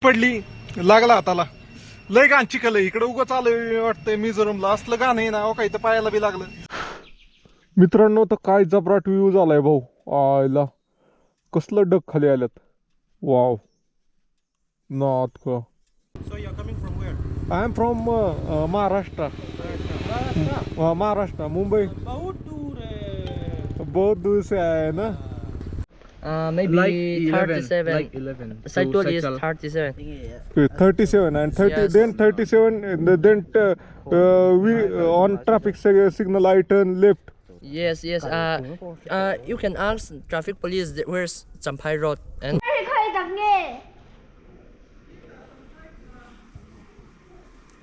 पडली लागला हाताला लय गाण चिखल इकडे उगाच आलं वाटतंय मिझोरमला असलं गाण आहे ना हो काही तर पायाला बी लागलं. मित्रांनो तर काय जबराट व्ह्यू झालाय भाऊ आयला कसलं डग खाली आल्यात वाव नॉट का. So you're coming from where? I am from Maharashtra Maharashtra Mumbai बहुत दूर है. बहुत दूर से आया है ना. Maybe Like 11, 37. like 11. Saitul is Saicel. 37. 37 and 30 Yes. then 37 then we on traffic signal I turn left. Yes, yes. You can ask traffic police where's Champai Road and. ไม่ค่อยดังเง่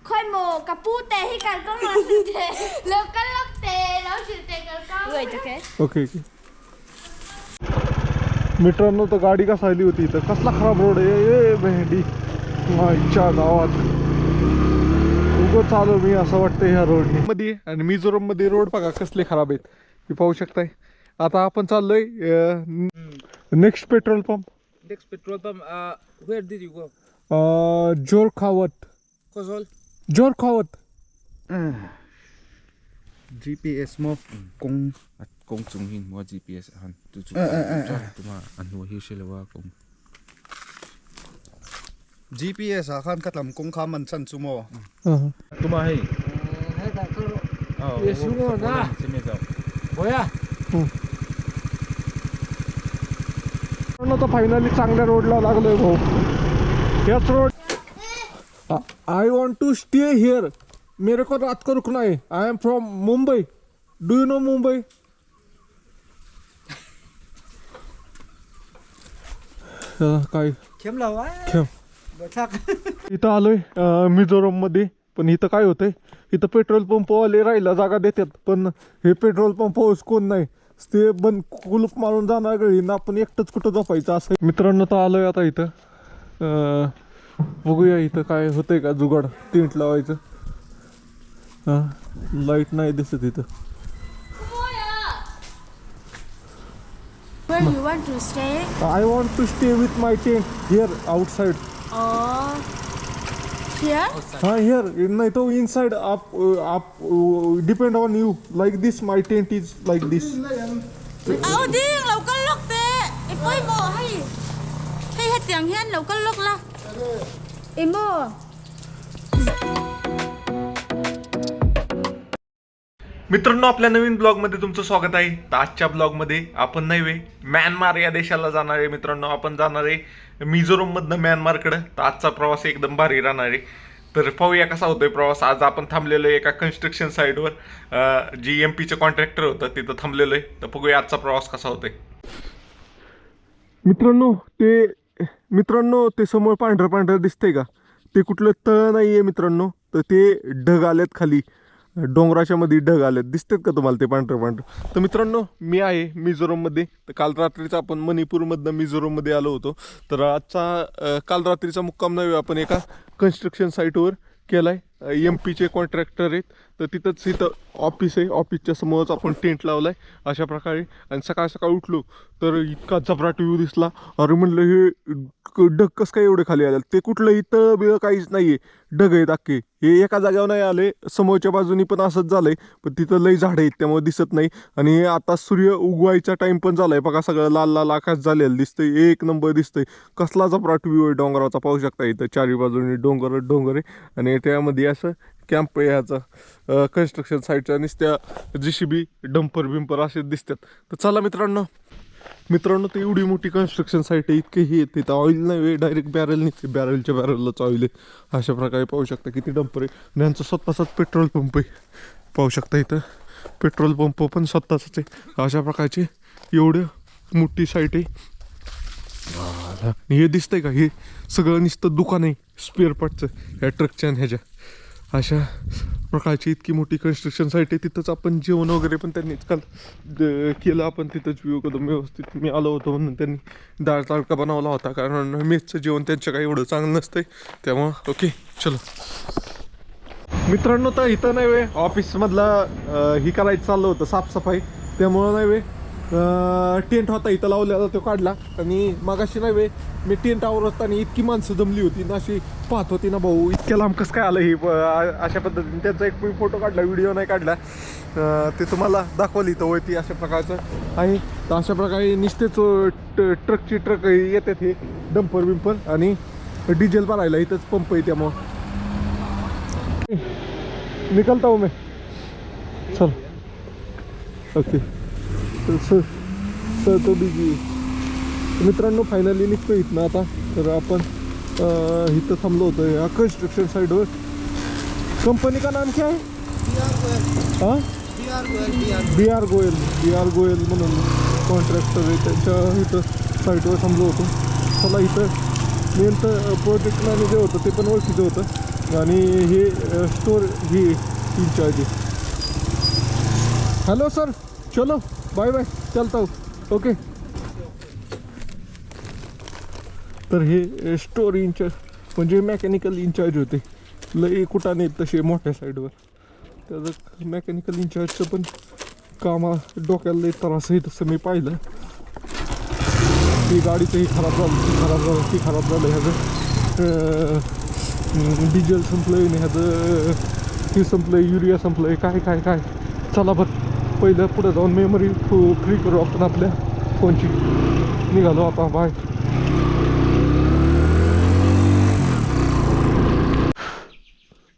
ค่อยโมกับปูเตะให้กันก็มาสิเตะแล้วก็ล็อกเตะแล้วสิเตะกันก็เลยจะแค่ okay okay. मित्रांनो तर गाडी कसा आली होती इथं कसला खराब रोड आहे ए भेंडी मागच्या गावात उगं चालू मी असं वाटतं ह्या रोडने मध्ये आणि मिझोरम मध्ये रोड बघा कसले खराब आहेत ते पाहू शकताय. आता आपण चाललोय next petrol pump Next petrol pump. Where did you go? जोरखावत Kozol. जोरखावत. GPS mo kung sunghin mo GPS han tu tuma anu hi shelewa kung GPS akan katlam kung kaman san sumo. tuma hai Yes, you know na. Boya. तर finally चांगल्या रोडला लागलोय भाऊ याच road. I want to stay here मेरे को रात को रुकना है. I am from Mumbai. Do you know Mumbai. काय Kem lawa. इथं आलोय मिझोरम मध्ये पण इथं काय होतंय इथं पेट्रोल पंप वाले राहिला जागा देतात पण हे पेट्रोल पंप हाऊस कोण नाही ते बंद कुलूप मारून जाणार घरी ना आपण एकटंच कुठं झोपायचं असं. मित्रांनो तर आलोय आता इथं बघूया इथं काय होतंय का जुगाड टेंट लावायचं. लाईट नाही दिसत इथं. Where you want to stay? I want to stay with my tent here outside. Here? हाँ हिअर नाही तो इनसाइड आप depend on you like this my tent is like this. เอาดิเราก็ล็อกเตะไอ้ปุ้ยโมให้เฮ็ดอย่างเฮียนเราก็ล็อกละไอ้โม मित्रांनो आपल्या नवीन ब्लॉगमध्ये तुमचं स्वागत आहे. तर आजच्या ब्लॉगमध्ये आपण नव्हे म्यानमार या देशाला जाणार आहे. मित्रांनो आपण जाणार आहे मिझोरममधनं म्यानमारकडं. तर आजचा प्रवास एकदम भारी राहणार आहे. तर पाहूया कसा होतोय प्रवास. आज आपण थांबलेलो आहे एका कन्स्ट्रक्शन साईटवर जी MP चं कॉन्ट्रॅक्टर होतं तिथं थांबलेलो आहे. तर बघूया आजचा प्रवास कसा होतोय. मित्रांनो ते समोर पांढरं पांढरं दिसतंय का ते कुठलं तळ नाहीये मित्रांनो. तर ते ढग आलेत खाली डोंगराच्या मध्ये ढग आलेत दिसतात का तुम्हाला ते पांढरं पांढरं. तर मित्रांनो मी आहे मिझोरममध्ये. तर काल रात्रीचा आपण मणिपूरमधनं मिझोरममध्ये आलो होतो. तर आजचा काल रात्रीचा मुक्काम नाही आपण एका कन्स्ट्रक्शन साईटवर केलाय. MP चे कॉन्ट्रॅक्टर आहेत तर तिथं ऑफिस आहे. ऑफिसच्या समोरच आपण टेंट लावलाय अशा प्रकारे. आणि सकाळ सकाळ उठलो तर इतका जबराट व्ह्यू दिसला. अरे म्हणलं हे ढग कसं काय एवढे खाली आले. ते कुठलं इथं बिळ काहीच नाहीये ढग आहेत अख्खे. हे एका जागेवर नाही आले समोरच्या बाजूनी पण असंच झालंय पण तिथं लई झाडं आहेत त्यामुळे दिसत नाही. आणि आता सूर्य उगवायचा टाइम पण झालाय बघा सगळं लाल लाल आकाश झालेलं दिसतंय. एक नंबर दिसतंय. कसला जबराट व्ह्यू आहे डोंगराचा पाहू शकता. इथं चारी बाजूनी डोंगर आहे आणि त्यामध्ये असं कॅम्प आहे ह्याचा कन्स्ट्रक्शन साईटच्या नुसत्या JCB डंपर बिंपर असे दिसतात. तर चला मित्रांनो ते एवढी मोठी कन्स्ट्रक्शन साईट आहे. इतके ही येते ऑइल नाही डायरेक्ट बॅरल निघते. बॅरलच्या बॅरललाच ऑइल आहे अशा प्रकारे पाहू शकता. किती डंपर आहे आणि यांचा स्वतःचाच पेट्रोल पंप आहे पाहू शकता. इथं पेट्रोल पंप पण स्वतःच आहे अशा प्रकारचे एवढं मोठी साईट आहे. हे दिसतंय का हे सगळं नुसतं दुकान आहे स्पेअर पार्टचं ह्या ट्रकच्या आणि ह्याच्या अशा प्रकारची इतकी मोठी कन्स्ट्रक्शन साईट आहे. तिथंच आपण जेवण वगैरे पण त्यांनीच काल केलं. आपण तिथंच व्ह्यू एकदम व्यवस्थित मी आलो होतो म्हणून त्यांनी डाळ तडका बनवला होता कारण मेसचं जेवण त्यांचं काही एवढं चांगलं नसतंय त्यामुळं. ओके चलो मित्रांनो तर इथं नाही वे ऑफिसमधला ही करायचं चाललं होतं साफसफाई त्यामुळं नाही वे टेंट होता इथं लावलेला तो काढला. आणि मगाशी नाही वे मी टेंट आवरत असताना इतकी माणसं जमली होती ना, अशी पाहत होती ना भाऊ, इतक्या लांब कसं काय आलं ही अशा पद्धतीने. त्यांचा एक मी फोटो काढला, व्हिडिओ नाही काढला, ते तुम्हाला दाखवली इथं वरती अशा प्रकारचं आहे. तर अशा प्रकारे नुसतेच ट्रकची ट्रक येतात हे डंपर बिंपर, आणि डिझेल भरायला इथंच पंप आहे. त्यामुळं निकलता हूँ मैं, चल ओके. सर तो बिजी. मित्रांनो फायनली निघतो इथनं आता. तर आपण इथं थांबलो होतो या कन्स्ट्रक्शन साइडवर. कंपनी का नाम क्या है? हाँ, BR गोयल म्हणून कॉन्ट्रॅक्टर आहे, त्यांच्या इथं साईटवर थांबलो होतो. चला इथं मेन तर प्रोजेक्ट मॅनेजर होतं, ते पण ओळखीचं होतं, आणि हे स्टोर ही इंचार्ज आहे. हॅलो सर, चलो बाय बाय, चलता हूँ, ओके. तर हे स्टोर इंचार्ज म्हणजे मेकॅनिकल इंचार्ज होते. लई कुठं नाहीत तसे मोठ्या साईडवर. त्याचं मेकॅनिकल इंचार्जचं पण काम डोक्याला लई त्रास आहे तसं मी पाहिलं. ही गाडीचंही खराब झालं, ती खराब झालं. ह्याचं डिझेल संपलं आहे, ह्याचं हे संपलं आहे, युरिया संपलं आहे, काय काय काय. चला बरं पहिलं पुढं जाऊन मेमरी फ्री करू आपण आपल्या फोनची. निघालो आता, बाय.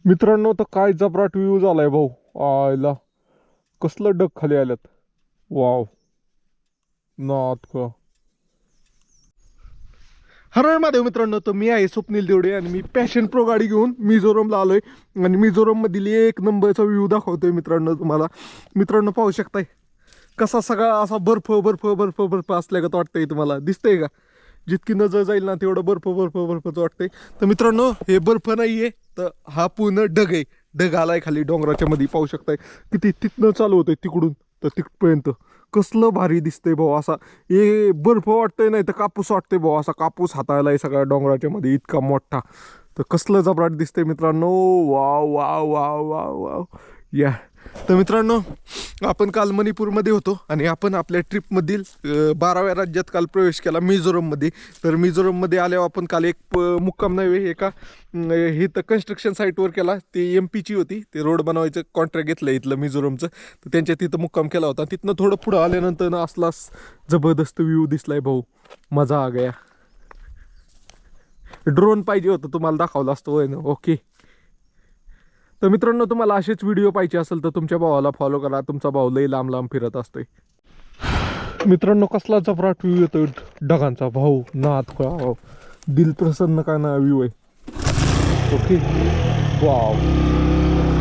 मित्रांनो तर काय जबराट व्ह्यू झालाय भाऊ. आयला कसलं डग खाली आल्यात. वाव नाथ का. हर महादेव मित्रांनो, तर मी आहे स्वप्नील देवडे आणि मी पॅशन प्रो गाडी घेऊन मिझोरमला आलोय. आणि मिझोरममधील एक नंबरचा व्ह्यू दाखवतोय मित्रांनो तुम्हाला. मित्रांनो पाहू शकताय कसा सगळा असा बर्फ बर्फ बर्फ बर्फ असल्यागत वाटतंय. तुम्हाला दिसतंय का? जितकी नजर जाईल ना तेवढं बर्फ बर्फ बर्फच वाटतंय. तर मित्रांनो हे बर्फ नाही आहे, तर हा पूर्ण ढग आहे. ढग आलाय खाली डोंगराच्या मध्ये, पाहू शकताय किती तिथनं चालू होतंय तिकडून तर तिथपर्यंत. कसलं भारी दिसतंय भाऊ. असा हे बर्फ वाटतंय, नाही तर कापूस वाटतंय भाऊ. असा कापूस हाताळलाय सगळ्या डोंगराच्या मध्ये इतका मोठा. तर कसलं जबराट दिसतंय मित्रांनो. Wow wow wow wow wow या. तर मित्रांनो आपण काल मणिपूरमध्ये होतो आणि आपण आपल्या ट्रिपमधील 12व्या राज्यात काल प्रवेश केला, मिझोरममध्ये. तर मिझोरममध्ये आल्यावर आपण काल एक मुक्काम नाही एका हे तर कन्स्ट्रक्शन साईटवर केला. ती MP ची होती, ते रोड बनवायचं कॉन्ट्रॅक्ट घेतलं इथलं मिझोरमचं. तर त्यांच्या तिथं मुक्काम केला होता. तिथनं थोडं पुढं आल्यानंतर ना असला जबरदस्त व्ह्यू दिसलाय भाऊ, मजा आ गया. ड्रोन पाहिजे होतं, तुम्हाला दाखवलं असतं होय ना. ओके. तर मित्रांनो तुम्हाला असेच व्हिडिओ पाहिजे असेल तर तुमच्या भावाला फॉलो करा. तुमचा भाऊ लई लांब लांब फिरत असतोय. मित्रांनो कसला जबराट व्ह्यू येतोय ढगांचा भाऊ. नाथ का दिल प्रसन्न काय ना व्ह्यू आहे. Okay wow.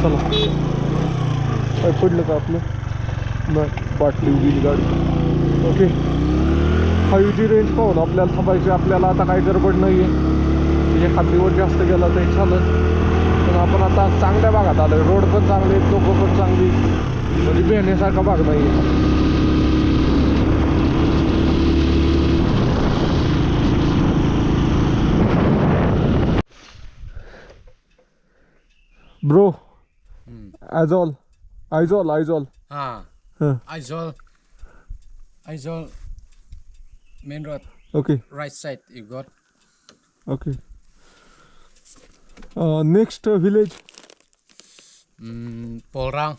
चला काय पडलं का आपलं? नाही, बाटली उभी गाडी. ओके 5G रेंज पाहून आपल्याला थांबायची. आपल्याला आता काही गडबड नाही आहे. म्हणजे खांदीवर जास्त गेला तर चालत. पण आपण आता चांगल्या भागात आलोय. रोड पण चांगले आहेत, लोकं पण चांगली, म्हणजे भेटण्यासारखा भाग नाही आहे. Bro Aizol Ah, huh. Aizol, main road, Okay, right side you got. okay. Next village, Polrang.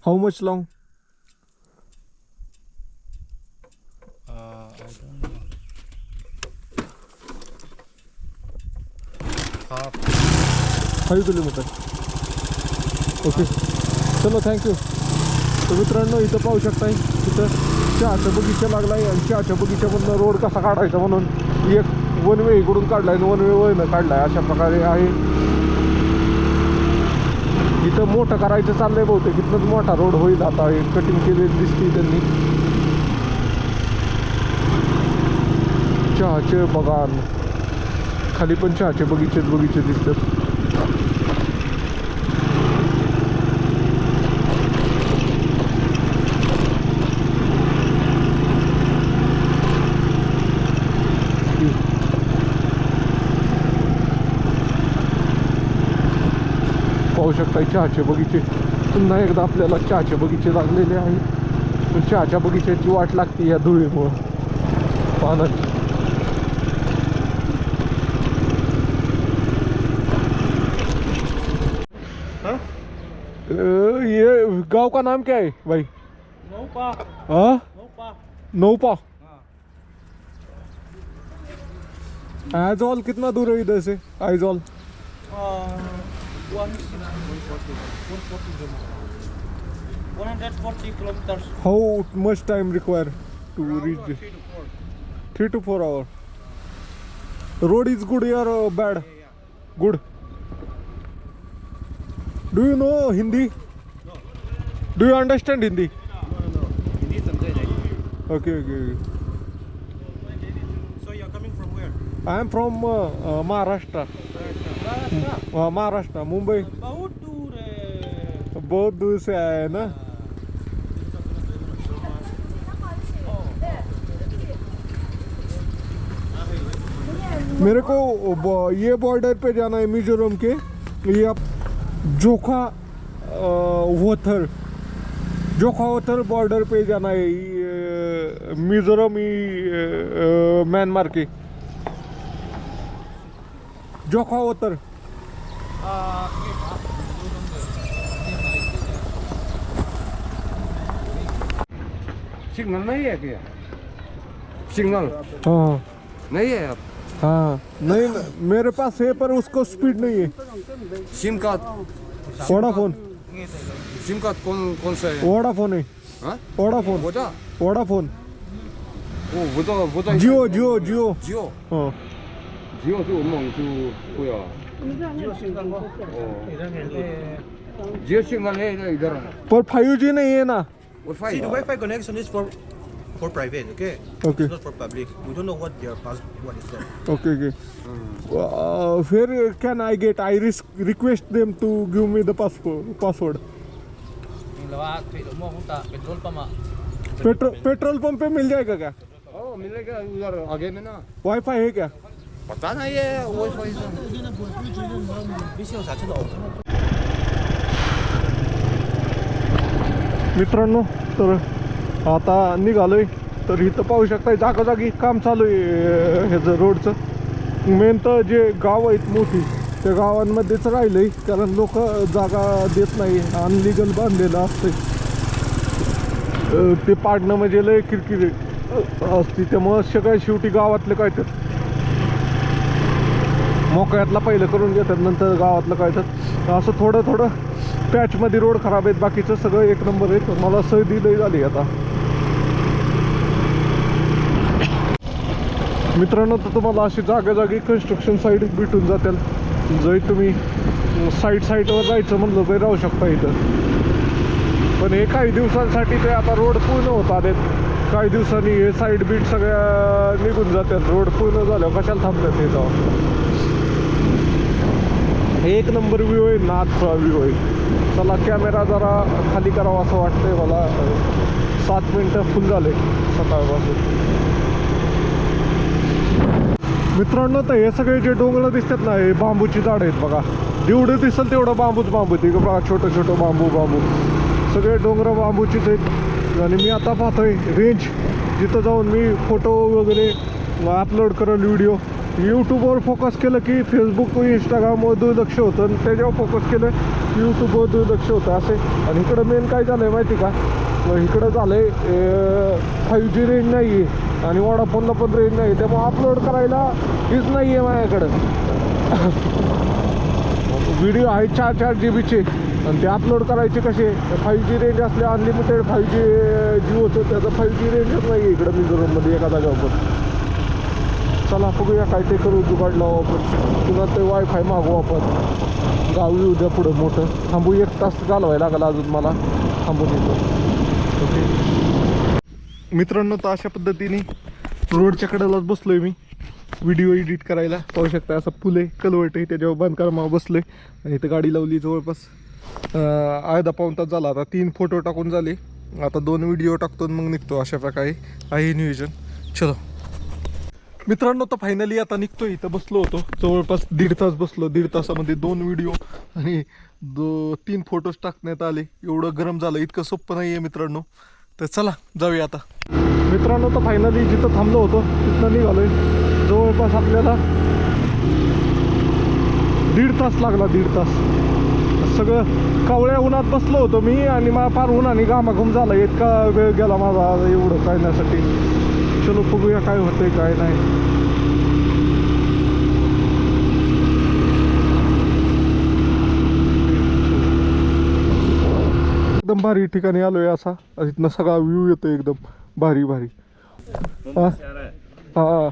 how much long? I don't know. Half. 5 kilometre. Okay चलो थँक्यू. तर मित्रांनो इथं पाहू शकताय, इथं चहाचा बगीचा लागलाय आणि चहाच्या बगीच्यामधनं रोड कसा काढायचा म्हणून एक वन वे इकडून काढलाय आणि वन वे वयनं काढलाय. अशा प्रकारे आहे. इथं मोठं करायचं चाललंय बहुतेक. इथनंच मोठा रोड होईल आता. हे कटिंग केलेली दिसते त्यांनी. चहाचे बगान, खाली पण चहाचे बगीचे दिसतात. पाहू शकता चहाचे बगीचे. पुन्हा एकदा आपल्याला चहाचे बगीचे लागलेले आहेत. चहाच्या बगीच्याची वाट लागते या धुळीमुळं पानाची. ये गांव का नाम क्या है भाई? Nopa. हाँ Nopa. नौपा. आइजॉल कितना दूर है इधर से? Aizawl 140 kilometers. How much time require to reach this? 3 to 4 hours. Road is good or bad? Good. Do you know Hindi? Do you understand Hindi? Okay. So you're coming from where? I am from Maharashtra. Maharashtra, Mumbai. बहुत दूर है. बहुत दूर से आया है ना. मेरे को ये बॉर्डर पे जाना है मिजोरम के. ये आप जोखा वोथर बॉर्डर पे जाना है. मिजोरम म्यांमार के जोखा वोथर. सिग्नल नहीं है क्या? सिग्नल हाँ नहीं है अब. हाँ नहीं मेरे पास है पर उसको स्पीड नहीं है. सिम कार्ड वोडाफोन कौन सा है? वोडाफोन है. हाँ? Vodafone Vodafone. वो जियो हाँ. जियो是我们就不要。जियो सिग्नल है इधर. पर 5G नहीं है ना. See, the Wi-Fi connection is for private, okay? Okay. It's not for public. We don't know what is that. Okay. Where can I get? I request them to give me the password. Petrol pump pay mill जाएगा क्या? मिलेगा उधर आगे में ना. Wifi है क्या? पता नहीं है वाईफाई. मित्रांनो तर आता निघालोय. तर इथं पाहू शकताय जागोजागी काम चालू आहे ह्याचं रोडचं. मेन तर जे गाव आहेत मोठी त्या गावांमध्येच राहिलंय कारण लोक जागा देत नाही. अनलिगल बांधलेलं असते ते पाडणं म्हणजे लय किरकिरी असते. त्यामुळं सगळ्या शेवटी गावातलं काय तर मोकळ्यातला पहिलं करून घेतात नंतर गावातलं काय तर असं थोडं पॅचमध्ये रोड खराब आहेत. बाकीचं सगळं एक नंबर आहे. मला सर्दी लई झाली आता. मित्रांनो तर तुम्हाला अशी जागोजागी कन्स्ट्रक्शन साईट भेटून जातील. जरी तुम्ही साईटवर जायचं म्हणलं तरी राहू शकता इथं. पण हे काही दिवसांसाठी ते आता रोड पूर्ण होत आलेत. काही दिवसांनी हे साईड बीट सगळ्या निघून जातात. रोड पूर्ण झाल्यावर कशाला थांबतात हे जाऊन. एक नंबर व्ह्यू आहे. नाथचा व्ह्यू आहे. चला कॅमेरा जरा खाली करावा असं वाटतंय मला. 7 मिनटं फुल झाले सकाळपासून. मित्रांनो तर हे सगळे जे डोंगर दिसतात ना हे बांबूची झाड आहेत बघा. जेवढं दिसेल तेवढं बांबू ते बघा. छोटं बांबू सगळे डोंगर बांबूचीच आहेत. आणि मी आता पाहतोय रेंज जिथं जाऊन मी फोटो वगैरे अपलोड करेल व्हिडिओ. यूट्यूबवर फोकस केलं की फेसबुक इंस्टाग्रामवर दुर्लक्ष होतं आणि त्याच्यावर फोकस केलं की यूट्यूबवर दुर्लक्ष होतं असे. आणि इकडं मेन काय झालं आहे माहिती का? इकडं झालं आहे 5G रेंज नाही आहे आणि वोडाफोनला पण रेंज नाही. त्यामुळे अपलोड करायला हीच नाही आहे माझ्याकडं. व्हिडिओ आहे 4 GBचे आणि ते अपलोड करायचे कसे? 5G रेंज असले अनलिमिटेड 5G जिओचं त्याचं 5G रेंजच नाही आहे इकडं मिझोरममध्ये एका जागेवर. चला बघूया काय ते करू. जुगाड लावू आपण किंवा ते वायफाय मागवू आपण. गावी उद्या पुढं मोठं थांबू. 1 तास घालवायला लागला अजून मला थांबून येतो. ओके मित्रांनो तर अशा पद्धतीने रोडच्या कडेलाच बसलोय मी व्हिडिओ एडिट करायला. पाहू शकता असं पूल आहे कलवट आहे त्याच्यावर बांधकामा बसलोय. आणि इथं गाडी लावली जवळपास अर्धा पाऊण तास झाला. आता 3 फोटो टाकून झाले. आता 2 व्हिडिओ टाकतो मग निघतो. अशा प्रकारे आहे नियोजन. चलो मित्रांनो तर फायनली आता निघतोय. इथं बसलो होतो जवळपास 1.5 तास बसलो. 1.5 तासामध्ये 2 व्हिडिओ आणि 3 फोटोज टाकण्यात आले. एवढं गरम झालं. इतकं सोपं नाही आहे मित्रांनो. तर चला जाऊया आता मित्रांनो. तर फायनली जिथं थांबलो होतो तिथं निघालोय. जवळपास आपल्याला 1.5 तास लागला. 1.5 तास सगळं कावळ्या उन्हात बसलो होतो मी आणि मला फार उन्हाने घामाघूम झाला. इतका वेळ गेला माझा एवढं काढण्यासाठी. चलो बघूया काय होतंय काय नाही. एकदम भारी ठिकाणी आलोय. असा इथनं सगळा व्ह्यू येतो एकदम भारी भारी. हा हा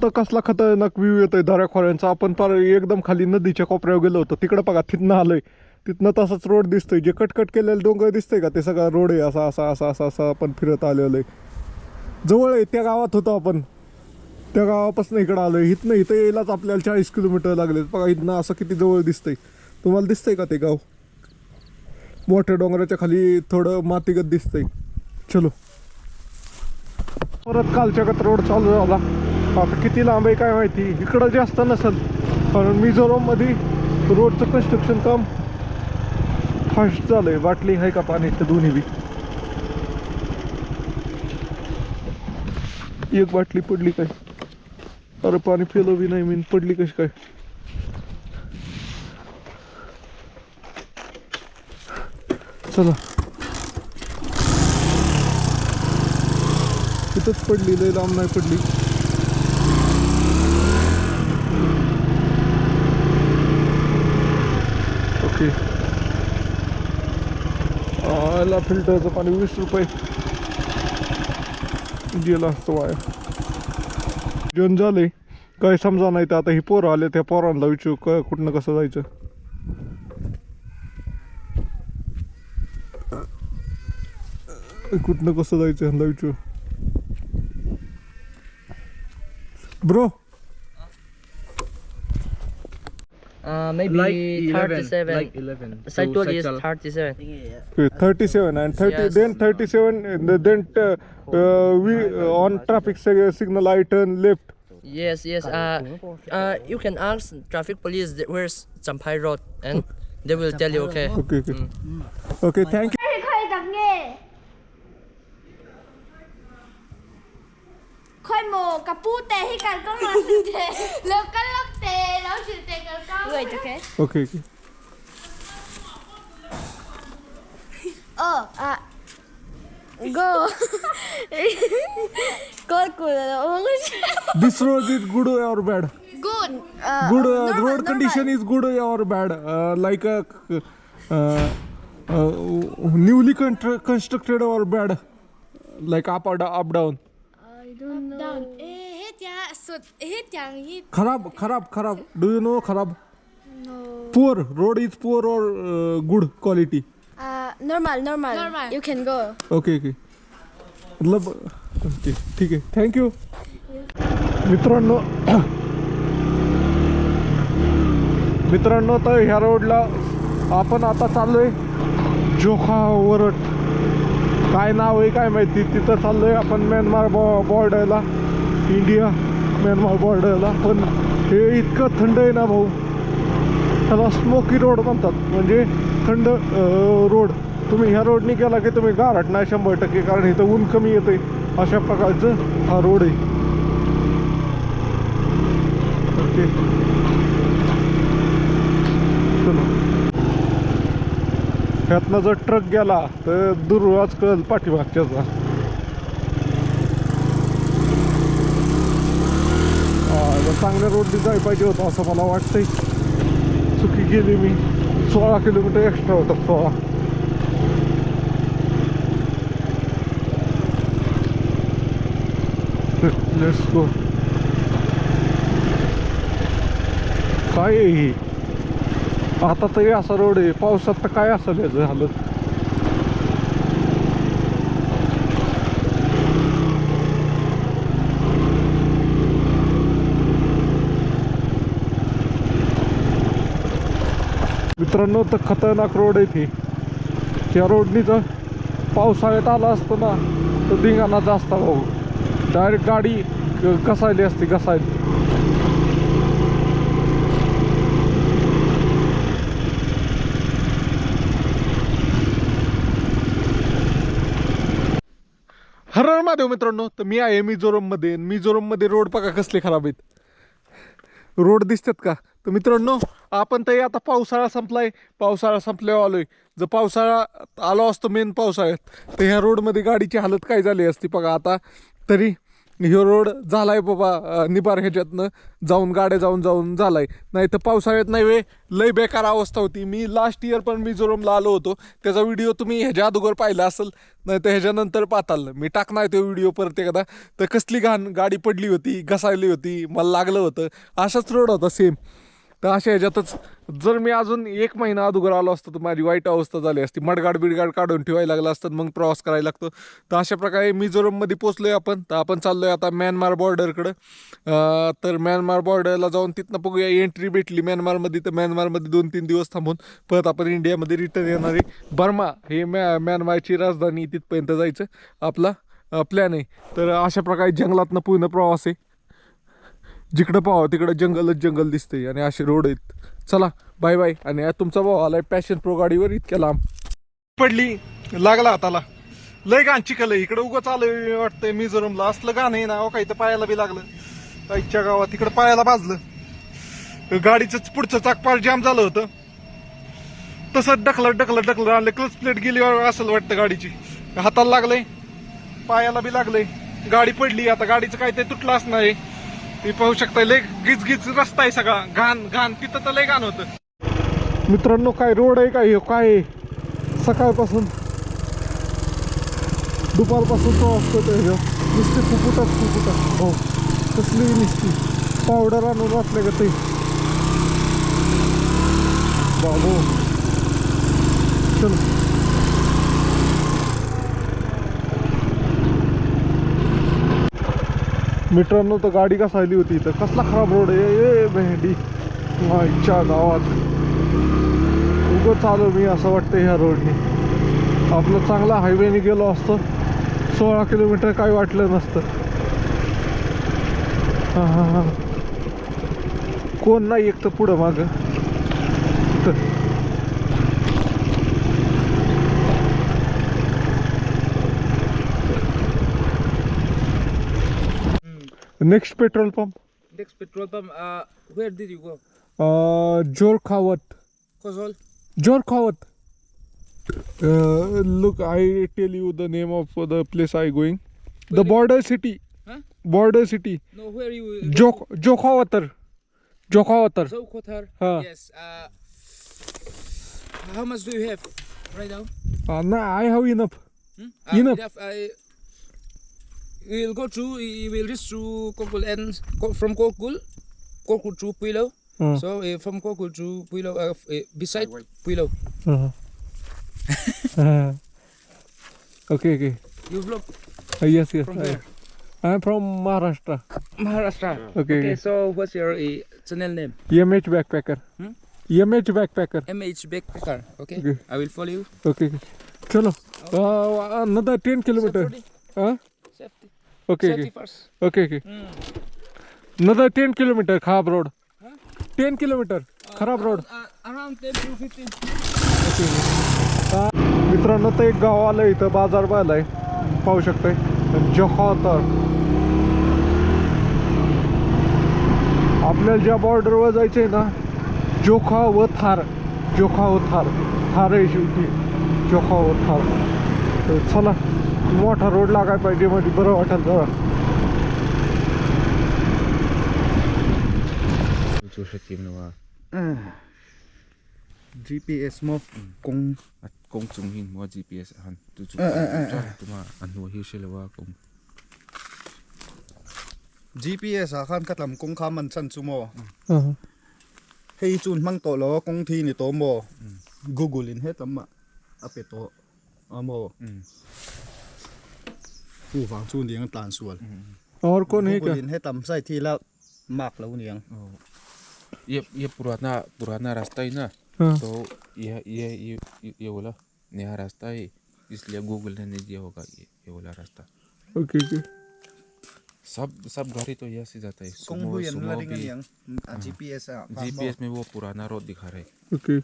तर कसला खतरनाक व्ह्यू येतोय दऱ्याखोऱ्यांचा. आपण पर एकदम खाली नदीच्या कोपऱ्यावर गेलो होतो तिकडं बघा. तिथनं आलोय तिथनं तसाच रोड दिसतोय. जे कटकट केलेलं डोंगर दिसतंय का ते सगळा रोड आहे. असा असा असा असा असा आपण फिरत आलेलो आहे. जवळ आहे त्या गावात होतो आपण. त्या गावापासून इकडं आलोय. इथनं इथं यायलाच आपल्याला 40 किलोमीटर लागले. बघा इथनं असं किती जवळ दिसतंय. तुम्हाला दिसतंय का ते गाव. मोठ्या डोंगराच्या खाली थोडं मातीगत दिसतंय. चलो परत कालच्यागत रोड चालू झाला. आता किती लांब आहे काय माहिती. इकडं जास्त नसेल कारण मिझोरममध्ये रोडचं कन्स्ट्रक्शन काम फास्ट झालंय. बाटली आहे का पाण्याचं दोन्ही बी. एक बाटली पडली काय. अरे पाणी पिलं बी नाही मी. पडली कशी काय. चला तिथंच पडली. लय लांब नाही पडली. ओके आला फिल्टरचं पाणी 20 रुपये गेला असतो वाया. जेवण झालंय काय समजा नाही. तर आता ही पोरं आले त्या पोरांना विचारू कुठनं कसं जायचं. कुठनं कसं जायचं ह्यांना विचारू. Bro Maybe Like 37. Like 11. Side tour is cycle. 37. 37 and 30 Yes. then 37 then we on traffic signal I turn left. Yes, yes. You can ask traffic police where's Champai Road, and they will tell you. Okay. Okay, okay. Okay, thank you. ค่อยดักเง่ค่อยโมกับปูเตะให้กันก็มาสิเตะแล้วก็ล็อกเตะแล้วสิเตะกันก็เลยจะแค่ Okay, okay. go go good This road is good or bad? good Good road condition is good or bad? Like a newly constructed or bad? Like up or up down? down เฮ็ดยาสุดเฮ็ดอย่างนี้ Kharab. Do you know kharab? Poor. Road is poor or good quality? normal you can go okay okay मतलब okay ठीक आहे thank you. मित्रांनो तर ह्या रोडला आपण आता चाललोय जोखा वरट. काय नाव आहे काय माहिती. तिथं चाललोय आपण म्यानमार बॉर्डरला. इंडिया म्यानमार बॉर्डरला. पण हे इतकं थंड आहे ना भाऊ. त्याला स्मोकी रोड म्हणतात म्हणजे थंड रोड. तुम्ही ह्या रोडनी गेला की तुम्ही गारठ नाही 100%. कारण इथं ऊन कमी येते. अशा प्रकारचं हा रोड आहे. ओके चलो ह्यातनं जर ट्रक गेला तर दुर्वाज कळल पाठीमागच्याचा. चांगल्या रोडनी जायला पाहिजे होतं असं मला वाटतंय. चुकी गेली मी. 16 किलोमीटर एक्स्ट्रा होतात. 16 लेट्स गो. काय आहे ही. आता तरी असा रोड आहे. पावसात तर काय असेल याचं हालत. मित्रांनो तर खतरनाक रोड आहे ती. त्या रोडनी जर पावसाळ्यात आला असतो ना तर धिंगाणा जास्त भाऊ. डायरेक्ट गाडी घसायली असते घसायली. हर हर महादेव मित्रांनो. तर मी आहे मिझोरममध्ये. मिझोरममध्ये रोड बघा कसले खराब आहेत. रोड दिसतात का? तर मित्रांनो आपण तर आता पावसाळा संपलाय. पावसाळा संपल्यावर आलोय. जर पावसाळा आलो असतो मेन पावसाळ्यात तर ह्या रोडमध्ये गाडीची हालत काय झाली असती बघा. आता तरी ह्यो रोड झालाय बाबा निबार ह्याच्यातनं जाऊन गाड्या जाऊन झालाय. नाही तर पावसाळ्यात नाही वे लय बेकार अवस्था होती. मी लास्ट इयर पण मिझोरमला आलो होतो. त्याचा व्हिडिओ तुम्ही ह्याच्या अगोदर पाहिला असेल, नाही तर ह्याच्यानंतर पाहताल. मी टाकणार तो व्हिडिओ परत एकदा. तर कसली घाण गाडी पडली होती, घसायली होती, मला लागलं होतं. असाच रोड होता सेम. तर अशा ह्याच्यातच जर मी अजून 1 महिना अगोदर आलो असतो तर माझी वाईट अवस्था झाली असती. मडगाड बिडगाड काढून ठेवायला लागलं असतं, मग प्रवास करायला लागतो. तर अशा प्रकारे मिझोरममध्ये पोचलोय आपण. तर आपण चाललोय आता म्यानमार बॉर्डरकडं. तर म्यानमार बॉर्डरला जाऊन तिथनं बघूया एंट्री भेटली म्यानमारमध्ये. तर म्यानमारमध्ये 2-3 दिवस थांबून परत आपण इंडियामध्ये रिटर्न येणार आहे. बर्मा हे म्यानमारची राजधानी, तिथपर्यंत जायचं आपला प्लॅन आहे. तर अशा प्रकारे जंगलातनं पूर्ण प्रवास आहे. जिकडं पाहावं तिकडं जंगल दिसतंय आणि असे रोड आहेत. चला बाय बाय. आणि तुमचा भाऊ आलाय पॅशन प्रो गाडीवर इतक्या लांब. पडली लागला हाताला. लय गाण चिखल आहे इकडं. उगं आलोय वाटतंय मिझोरमला. असलं गाणं आहे ना काही तर पायाला बी लागलं. आईच्या गावात तिकडं पायाला भाजलं. गाडीचं पुढचं चाक पार जाम झालं होतं. तसंच ढकलत आणलं. क्लच प्लेट गेली असं वाटतं गाडीची. हाताला लागलंय, पायाला बी लागलंय. गाडी पडली. आता गाडीचं काय ते तुटलं असणार आहे. ते पाहू शकता लय गिच रस्ता आहे सगळा. घाण तिथं तर लय घाण होतं. मित्रांनो काय रोड आहे काय काय सकाळपासून दुपारपासून प्रवास करतोय. नुसते फुफुटात हो कसली नुसती पावडर आणून वाटले का ते बाबो. चल मित्रांनो तर गाडी कसायली होती. तर कसला खराब रोड आहे भेंडी माईच्या गावात. उगं चालू मी असं वाटतं ह्या रोडने. आपलं चांगला हायवेने गेलो असतो 16 किलोमीटर काही वाटलं नसतं. हां कोण नाही एक तर पुढं मागं. Next petrol pump. Next petrol pump, where did you go? Jorkhawat. Kozol? Jorkhawat. Look, I tell you the name of the place I going. The border city. Huh? Border city. No, where you? Jokhawatar. Zokotar. Huh. Yes. How much do you have right now? Nah, I have enough. Enough. We will go through. We will reach through Kokul and from Kokul to Puilo. So from Kokul to Puilo, beside Puilo. Okay. You vlog Yes. from where? I am from Maharashtra. Maharashtra. Okay. So what's your channel name? MH Backpacker. MH Backpacker. MH Backpacker. Okay. Okay. I will follow you. Okay. Chalo. Another 10 kilometer. Huh? Safety. Okay. Safety first. Okay. Another 10 kilometer खराब road. 10 kilometer खराब road. Around 10 to 15. मित्रांनो तर एक गाव आलं इथं बाजार पाहिलाय पाहू शकताय. जोखावतार. आपल्याला ज्या बॉर्डरवर जायचंय ना जोखावतार थार आहे शेवटी. जोखावतार. तर चला मोठा रोड लागाय पाहिजे मध्ये बरं वाटेल जरा. GPS mo kung At kung sunghin mo GPS han tu tu tuma anu hi shelewa kung GPS khan katlam kung kha man chan chu mo hei chun mang to lo kung thi ni to mo Google in het lamma ape to amo fu wang chu niang tan sual और कौन है क्या? Google in het lam sai thi la mak lo niang ये पुराना रास्ता ही ना. हाँ. तो ये बोला नया रास्ता है इसलिए गूगल ने नहीं दिया होगा ये वाला रास्ता. Okay. सब गाड़ी तो यहाँ से जाता है. kung hu yan la ring niang GPS GPS में वो पुराना रोड दिखा रहे. Okay.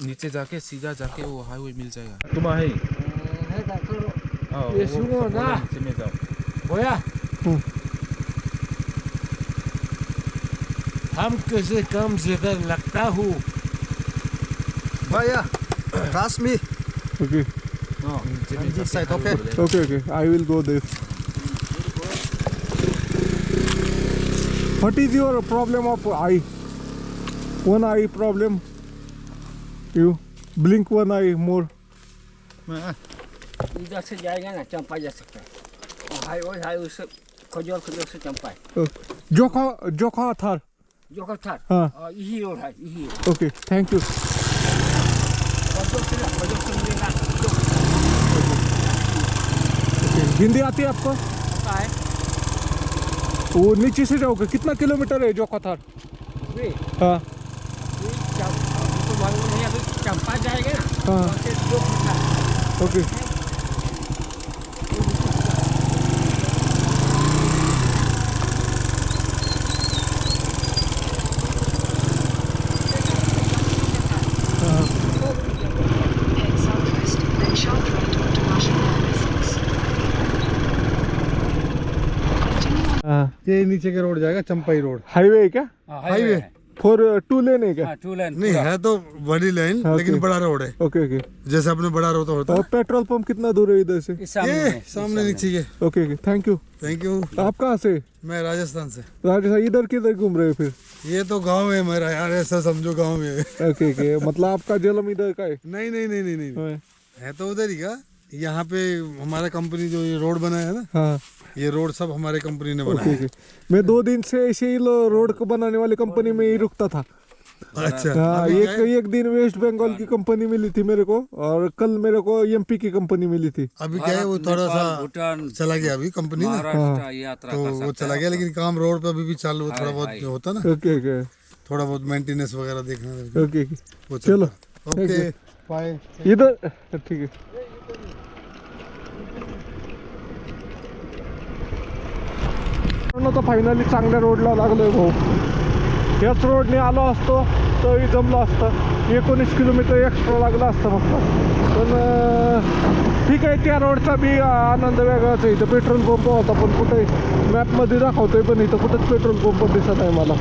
नीचे जाके सीधा जाके वो हाईवे मिल जाएगा. तुम है ये सुनो ना भैया हम कैसे कम ज्यादा लगता हूँ Baya, trust me. Okay. This side, okay? Okay. I will go there. What is your problem of eye? One eye problem. You blink one eye more. इधर से जाएगा ना चंपा जा सकता है और हाईवे से खजूर से चंपा है जोखा थार. जो का था हाँ. यही रोड है यही Okay. Thank you. खजूर से मिलेगा Okay. हिंदी आती है आपको? पता है वो नीचे से जाओगे कितना किलोमीटर है जोखा थार? वे हाँ. तो मालूम नहीं अभी चंपा जाएगा ना हाँ. वहाँ से 2 घंटा Okay. Head southwest, then sharp right onto National License. Continue on. हाँ. ये नीचे के रोड जाएगा चंपाई रोड. हाईवे है क्या? हाईवे 2 लेन है क्या? 2 लेन नहीं है तो बड़ी लाइन हाँ, लेकिन okay. बड़ा रोड है. ओके. जैसे अपने बड़ा रोड होता और है. पेट्रोल पंप कितना दूर है इधर से? ये सामने नीचे ये. Okay. Thank you. Thank you. आप कहाँ से? मैं राजस्थान से. राजस्थान. इधर किधर घूम रहे हो फिर? ये तो गांव है मेरा यार, ऐसा समझो गांव में है. ओके. मतलब आपका जन्म इधर का है? नहीं है तो उधर ही का. यहाँ पे हमारा कंपनी जो ये रोड बनाया है ना, हाँ. ये रोड सब हमारे कंपनी ने बनाया. ओके. मैं 2 दिन से ऐसे ही रोड को बनाने वाली कंपनी में ही रुकता था. अच्छा. हाँ. अभी क्या है? एक दिन वेस्ट बंगाल की कंपनी मिली थी मेरे को और कल मेरे को एमपी की कंपनी मिली थी. अभी क्या है वो थोड़ा सा चला गया अभी कंपनी ना, महाराष्ट्र यात्रा तो कर वो सकता चला है। गया, लेकिन काम रोड पे अभी भी चालू है. थोड़ा बहुत जो होता ना, ओके. थोड़ा बहुत मेंटेनेंस वगैरह देखना ओके. वो चलो. Okay bye. इधर ठीक आहे. तर फायनली चांगल्या रोडला लागलोय भाऊ. याच रोडने आलो असतो तर जमलं असतं. 19 किलोमीटर एक्स्ट्रा लागलं असतं फक्त. पण ठीक आहे, त्या रोडचा बी आनंद वेगळाच आहे. इथं पेट्रोल पंप होता पण कुठे मॅपमध्ये दाखवतोय पण इथं कुठंच पेट्रोल पंप दिसत आहे मला.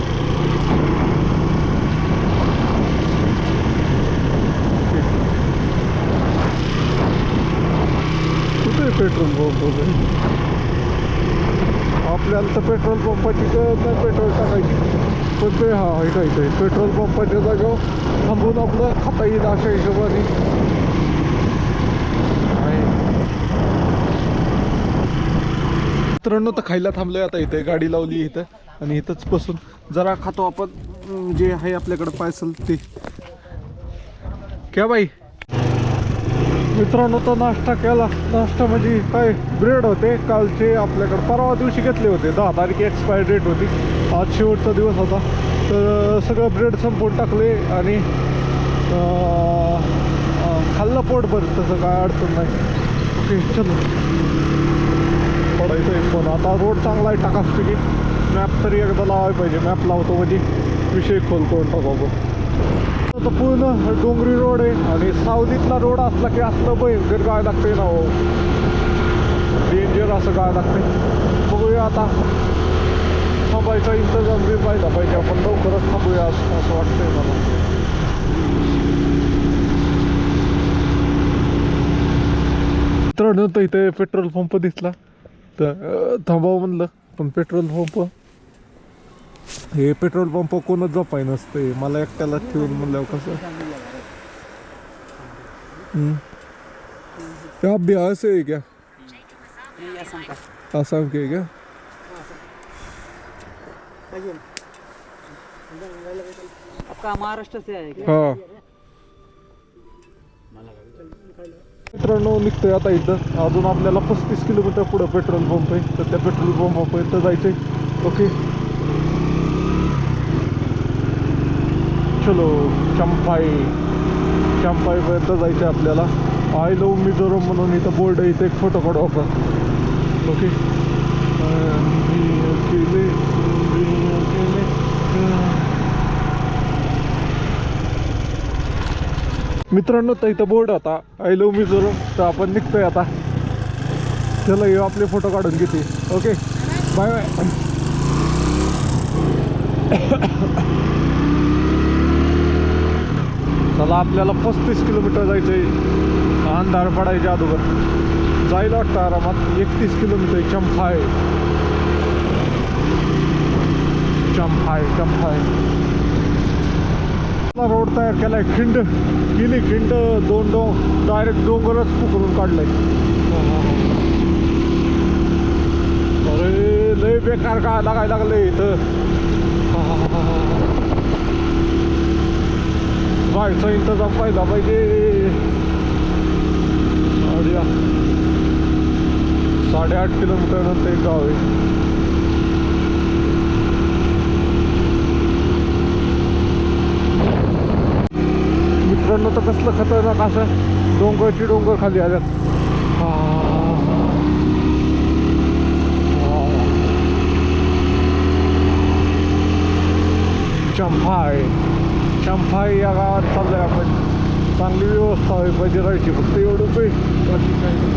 कुठे पेट्रोल पंप वगैरे आपल्याला तर पेट्रोल पंपाची गरज नाही पेट्रोल टाकायची. पण ते हे काय ते पेट्रोल पंपाच्या जागेवर थांबून आपलं खाता येईल अशा हिशोबाने. मित्रांनो तर खायला थांबलोय आता. इथे गाडी लावली इथं आणि इथंच बसून जरा खातो आपण जे आहे आपल्याकडे पार्सल ते. क्या बाई मित्रांनो तर नाश्ता केला. नाश्ता म्हणजे काय ब्रेड होते कालचे आपल्याकडे परवा दिवशी घेतले होते. 10 तारीख एक्सपायर डेट होती. आज शेवटचा दिवस होता तर सगळं ब्रेड संपवून टाकले आणि खाल्लं पोटभर. तसं काय अडचण नाही. ओके चलो पडायचं आहे पण आता रोड चांगला आहे टाकासपैकी. मॅप तरी एकदा लावायला पाहिजे. मॅप लावतो म्हणजे विषय खोल करून टाकावं. आता पूर्ण डोंगरी रोड आहे आणि सावलीतला रोड असला की असलं भयंकर गाय लागते ना हो. डेंजर असं गाय लागते. बघूया आता थांबायचा इंतजाम बी पाहिला पाहिजे. आपण लवकरच थांबूया असं वाटतंय मला. मित्रांनो तर इथे पेट्रोल पंप दिसला तर थांबावं म्हणलं पण पेट्रोल पंप हे पेट्रोल पंप कोणच जपाय नसते. मला एकट्याला ठेवून म्हणल्यावर कसं क्या अभ्यास है क्या? आसाम के क्या? आपका महाराष्ट्र से है क्या? हाँ मित्रांनो निघतोय आता इथं. अजून आपल्याला 35 किलोमीटर पुढं पेट्रोल पंप आहे तर त्या पेट्रोल पंपापर्यंत जायचंय. ओके चलो चंपाईपर्यंत जायचं आहे आपल्याला. आय लव्ह मिझोरम म्हणून इथं बोर्ड आहे. इथं एक फोटो काढू आपण. ओके मित्रांनो तर इथं बोर्ड होता आय लव्ह मिझोरम. तर आपण निघतोय आता. चला येऊ आपले फोटो काढून घेते. Okay bye bye. चला आपल्याला 35 किलोमीटर जायचं आहे. अंधार पडायच्या अगोदर जायला वाटतं आरामात. 31 किलोमीटर. चंफाय चंफाय चंफाय रोड तयार केलाय. खिंड केली खिंड. दोन डायरेक्ट डोंगरच पुकरून काढलाय. अरे लय बेकार काय लागायला लागले इथं. जायचा इंतजाम पाहिला पाहिजे. 8.5 किलोमीटर नंतर एक गाव आहे. मित्रांनो तर कसलं खतरनाक असं डोंगरची डोंगर खाली आल्यात. चंफाय चंफाई या गावात चाललोय आपण. चांगली व्यवस्था आहे पाहिजे राहायची. फक्त एवढंच आहे, बाकी काही नाही.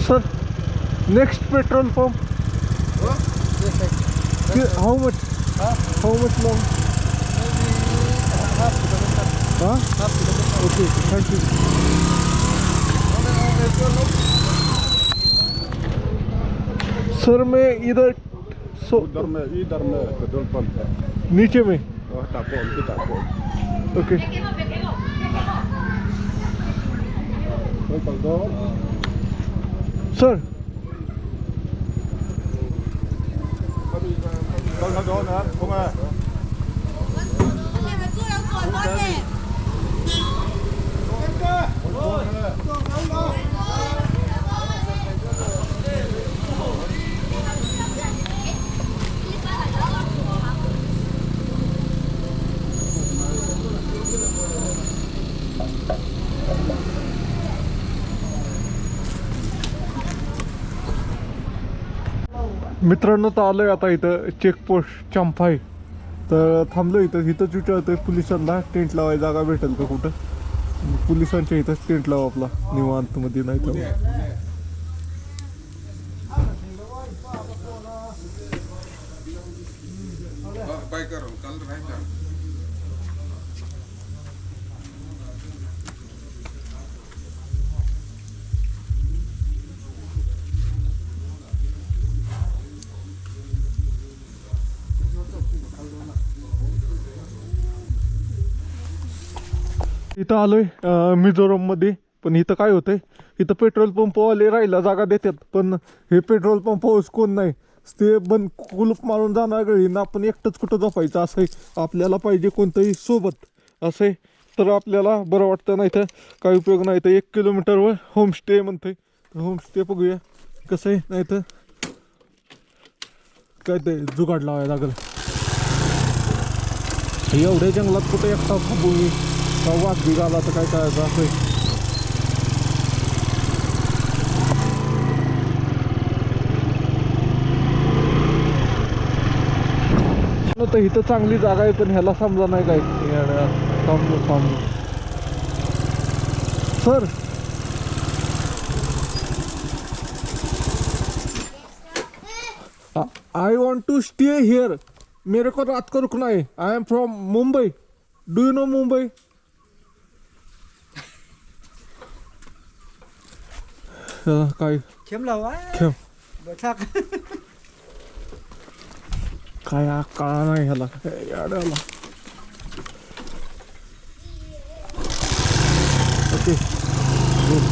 Sir next petrol pump how much long? Okay thank you. Sir मैं इधर इधर में पेट्रोल पंप है. नीचे में. तापोल. Okay sir. मित्रांनो तर आलोय आता इथं चेकपोस्ट चंफाई. तर थांबलो इथं. इथंच विचारतोय पोलिसांना टेंट लावायला जागा भेटेल का कुठं. पोलिसांच्या इथंच टेंट लावा आपला निवांत मध्ये. नाही तर इथं आलोय मिझोरममध्ये. पण इथं काय होतंय, इथं पेट्रोल पंपवाले राहायला जागा देतात, पण हे पेट्रोल पंप हाऊस कोण नाही. ते बंद कुलूप मारून जाणार गळी ना. आपण एकटंच कुठं झोपायचं असं आहे. आपल्याला पाहिजे कोणतंही सोबत असं आहे, तर आपल्याला बरं वाटतं. नाही तर काही उपयोग नाही. तर 1 किलोमीटरवर होमस्टे म्हणतोय. होमस्टे बघूया कसं आहे. नाही तर काय ते जुगाड लावायला लागेल. एवढ्या जंगलात कुठे एकटा थांबू मी. वाद बिघाला तर काय करायचं असं आहे. तर इथं चांगली जागा आहे, पण ह्याला समजा नाही काय. थांबलो sir. I want to stay here. मेरे को रात को रुकना है. I am from Mumbai. Do you know Mumbai? काय खेम लावा खेम बैठक. काय कळा नाही ह्याला. याड्याला ओके गुड.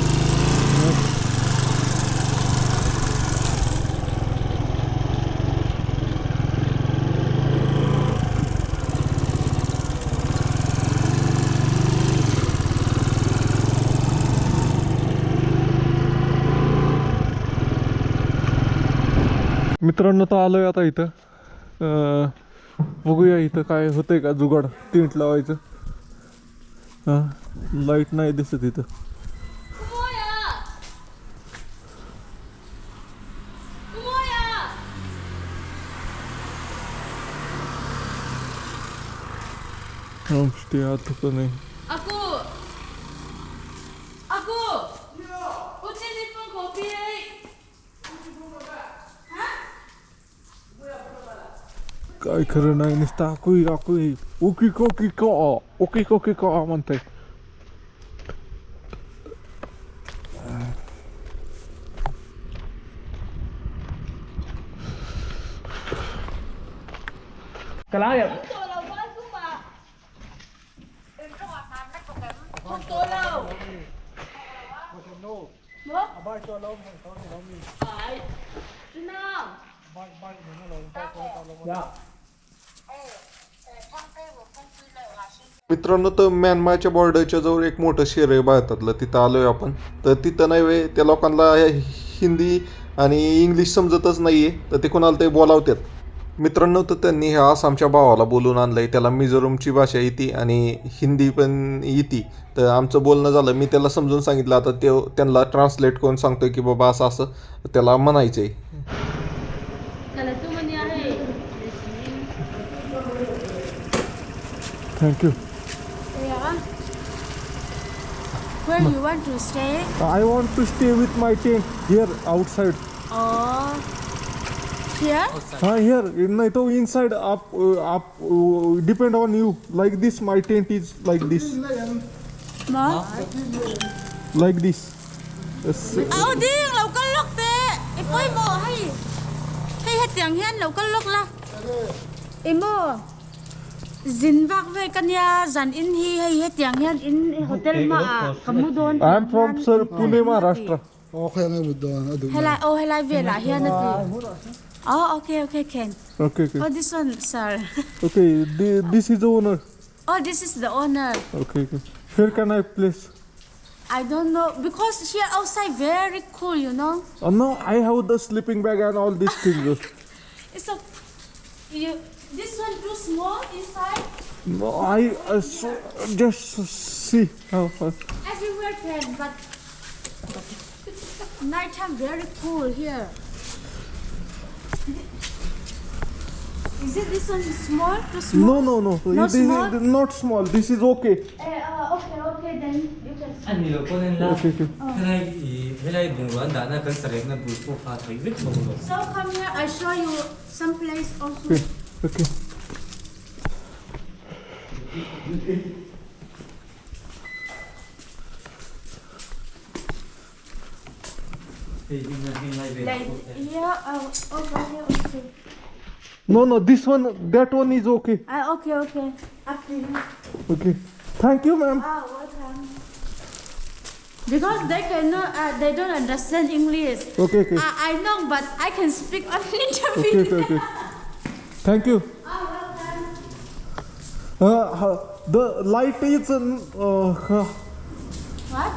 मित्रांनो तर आलोय आता इथं. बघूया इथं काय होतंय का जुगाड टेंट लावायचं. लाईट नाही दिसत इथं. होमस्टे आता का नाही Aku. Ucin ni pun kopi. काय खरं नाही नुसतं आकुई ओकी कोकी का म्हणताय. मित्रांनो तर म्यानमारच्या बॉर्डरच्या जवळ एक मोठं शहर आहे भारतातलं, तिथं आलोय आपण. तर तिथं नाही वे त्या लोकांना हिंदी आणि इंग्लिश समजतच नाहीये, तर ते कोणाला ते बोलावतात. मित्रांनो तर त्यांनी ह्या आसामच्या भावाला बोलून आणलंय, त्याला मिझोरमची भाषा येते आणि हिंदी पण येते. तर आमचं बोलणं झालं, मी त्याला समजून सांगितलं, आता ते त्यांना ट्रान्सलेट करून सांगतोय की बाबा असं असं त्याला म्हणायचंय. Kalau tu mana hai? Thank you. Yeah. Where you want to stay? I want to stay with my tent here outside. Oh. Here? हाँ हियर नहीं तो इनसाइड आप depend on you like this my tent is like this Mo? Like this. Ao ding lau kan lok te. Ipoi mo hai. Hay het tiang hian lau kan lok la. Imo. Zin vak ve kan ya zan in hi hay het tiang hian in hotel ma kamu don. I am from sir Pune Maharashtra. Helai helai ve la hian na ti. Oh okay Ken. Okay Oh this one sir. Okay this is owner. Oh this is the owner. Okay Where can I place? I don't know because here outside very cool, you know. No, I have the sleeping bag and all these things. It's a you. This one too small inside. No, I just see how far. Everywhere can, but nighttime very cool here. Is it this one small? Too small? No. Not This small? is not small. This is okay. Okay, then you can. Anh nhiều con nên là Okay. thế này bùng loạn đã là cơn sợi nó bùi phô pha thấy vết bùng rồi. So come here, I show you some place also. Okay. Thì mình lại về. Like here, over here also. No, this one, that one is okay. Okay. Up to you. Okay. Thank you, ma'am. Welcome. Because they cannot, they don't understand English. Okay. I know, but I can speak only Japanese. Okay. Thank you. Welcome. The light is What?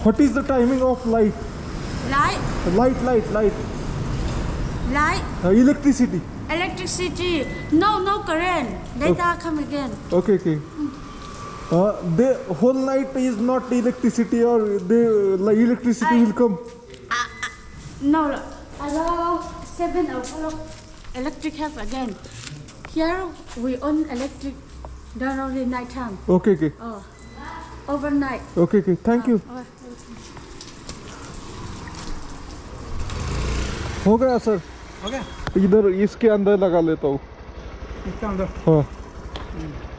what is the timing of light? Light. Light. Electricity. Electricity. No current. Later come again. Okay. The whole night is not electricity, or the electricity will come. No. Around 7 o'clock, electric have again. Here we on electric during only night time. Okay. Overnight. Okay. Thank you. हो गया sir. Okay. इधर इसके अंदर लगा लेता हूँ. इसका अंदर. हाँ.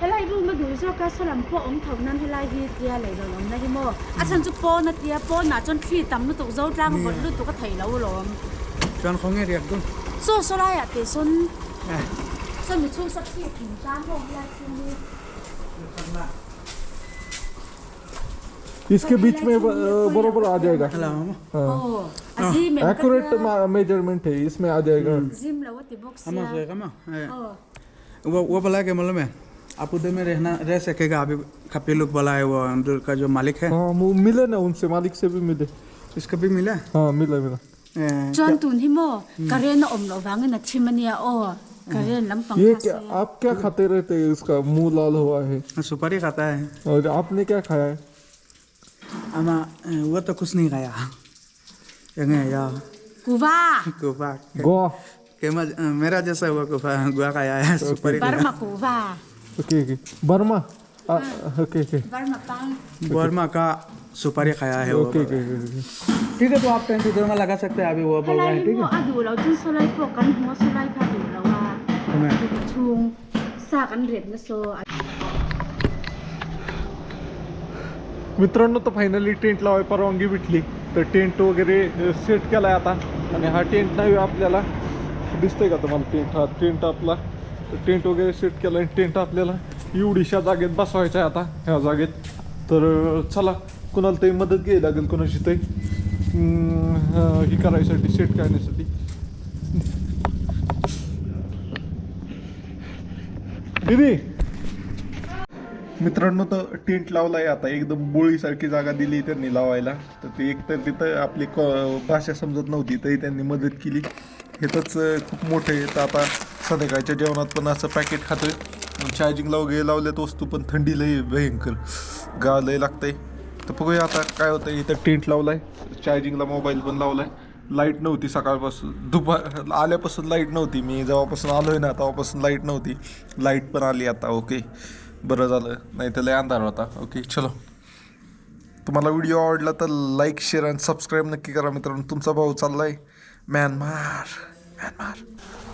Helai ru ma du so ka salam po ong thau nan helai hi tia le lo lom na hi mo. A chan chu po na tia po na chon thi tam nu tu zo tlang bot lu tu ka thai lo lom. Chuan không nghe được luôn. So lai ya te son. So mi chu sak thi thing tan ho la chin ni. इसके beach में बरोबर आ जाएगा. Oh. Azim accurate measurement है, इसमें आ जाएगा. Zim la wat box हम ya. सोए कमा. Oh. वो बोला के मतलब में आप उधर में रह सकेगा. अभी खपी लोग बोला है वो अंदर का जो मालिक है. हाँ मिले ना उनसे, मालिक से भी मिले. इसका भी मिला. हाँ मिला. Chon tun hi mo. Karen na om lo wang na chimania o. Karen lam pang ये क्या आप क्या खाते रहते हैं? इसका मुंह लाल हुआ है. सुपारी खाता है. और आपने क्या खाया है? अमा वो तो कुछ नहीं खाया. यंगे या Kuva. गोवा. मेरा जैसा हुआ गुआ खाया है. सुपारी Barma kuva. Okay okay Burma okay okay Barma pang. Burma का सुपारी खाया है वो ओके ओके ओके ठीक है तो आप टेंट इधर में लगा सकते हैं अभी वो बोल रहे हैं ठीक Halay mo है adu law jun solay po kan mo solay ka du law wa. हमें Chung sa kan red na so. मित्रांनो तर फायनली टेंट लावाय परवानगी भेटली तर टेंट वगैरे सेट केलाय आता आणि हा टेंट नाही आपल्याला दिसतंय का तुम्हाला टेंट हा टेंट आपला टेंट वगैरे सेट केला आणि टेंट आपल्याला एवढीशा जागेत बसवायचा आहे आता ह्या जागेत तर चला कुणाला तरी मदत घ्यावी लागेल कोणाशी तरी ही करायसाठी सेट करण्यासाठी दीदी मित्रांनो तर टेंट लावलाय आता एकदम बोळीसारखी जागा दिली त्यांनी लावायला तर ते एक तर तिथं आपली भाषा समजत नव्हती तरी त्यांनी मदत केली हेच खूप मोठं आहे तर आता संध्याकाळच्या जेवणात पण असं पॅकेट खातोय चार्जिंगला वगैरे लावल्यात वस्तू पण थंडी लई भयंकर गाव लय लागतंय तर बघूया आता काय होतं इथं टेंट लावलाय चार्जिंगला मोबाईल पण लावलाय लाईट नव्हती सकाळपासून दुपार आल्यापासून लाईट नव्हती मी जेव्हापासून आलोय ना तेव्हापासून लाईट नव्हती लाईट पण आली आता ओके बरं झालं नाही तर लय अंधार होता ओके चलो तुम्हाला व्हिडिओ आवडला तर लाईक शेअर आणि सबस्क्राईब नक्की करा मित्रांनो तुमचा भाऊ चाललाय म्यानमार